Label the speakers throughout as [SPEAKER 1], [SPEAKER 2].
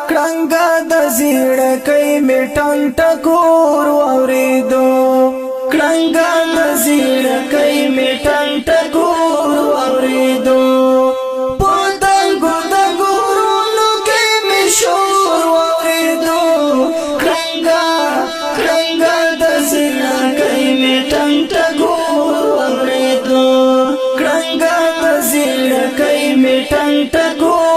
[SPEAKER 1] کړنګا د زړکۍ می ټنګ ټکور واورېدو کړنګا د زړکۍ می ټنګ ټکور واورېدو پدنګو د ګورونو کې می شور واورېدو کړنګا د زړکۍ می ټنګ ټکور واورېدو کړنګا د زړکۍ می ټنګ ټکور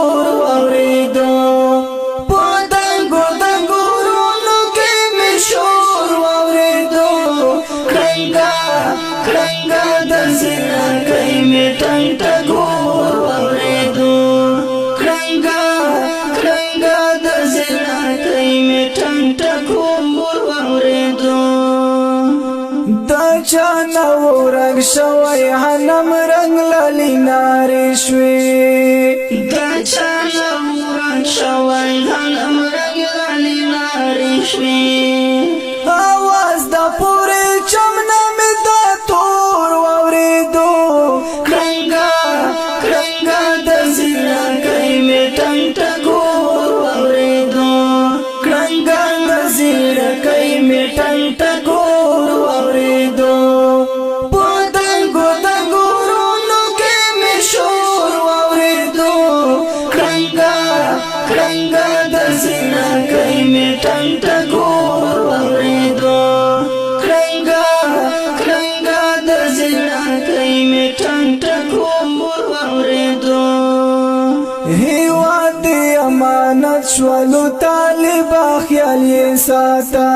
[SPEAKER 1] چانا ورنگ شوی حنم رنگ لالی ناری شوی دا چانا ورنگ شوی حنم رنگ لالی ناری شوی آواز دا پوری چمنا می دا تور واوریدو کرنگا دا زیرکۍ می ټنګ ټکور واوریدو کرنگا دا زیرکۍ می ټنګ ټکور واوریدو شوالو طالب خیال یې ساته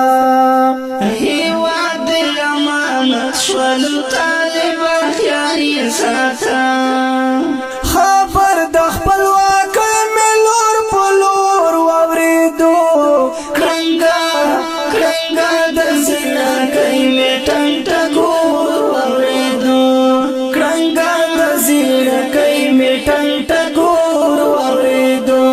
[SPEAKER 1] هیواد دې امانت شوالو طالب خیال یې ساته خبر د خپلواک مې لور په لور واورېدو کرنګا د زړکۍ مې ټنګ ټکور واورېدو کرنګا د زړکۍ مې ټنګ ټکور واورېدو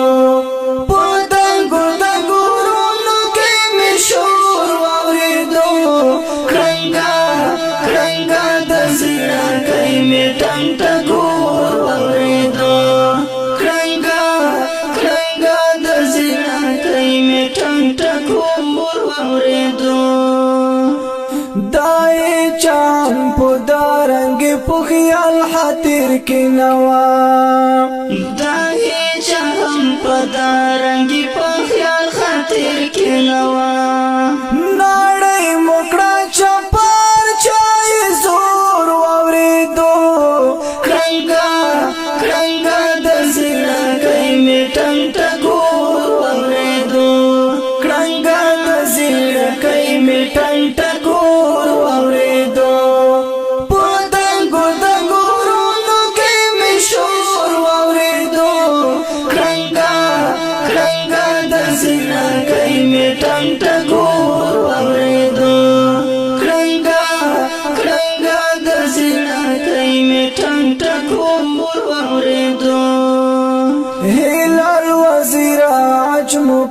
[SPEAKER 1] په خیال خاطر کې نوا دا چم په دارنګ په خیال خاطر کې نوا نړۍ مکړه چپار چای زور واورېدو کرنګا د زړکۍ می ټنګ ټکور واورېدو کرنګا د زړکۍ می ټنګ ټکور واورېدو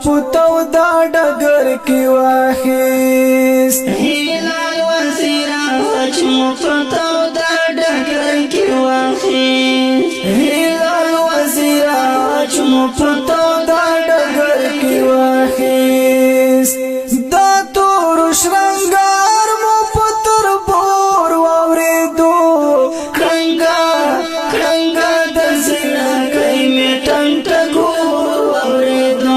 [SPEAKER 1] پتو دا ډګر کې واخیست هلال وزیر حجم پتو دا ډګر کې واخیست هلال وزیر حجم پتو دا ډګر کې واخیست دا تور شرنګار مو پتر بور واورېدو کرنګا د زړکۍ می ټنګ ټکور واورېدو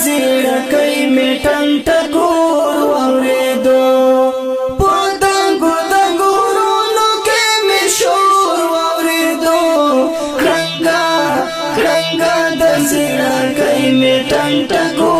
[SPEAKER 1] زړکۍ می ټنګ ټکور واورېدو پدنګو د ګورونو کې می شور واورېدو کرنګا د زړکۍ می ټنګ ټکور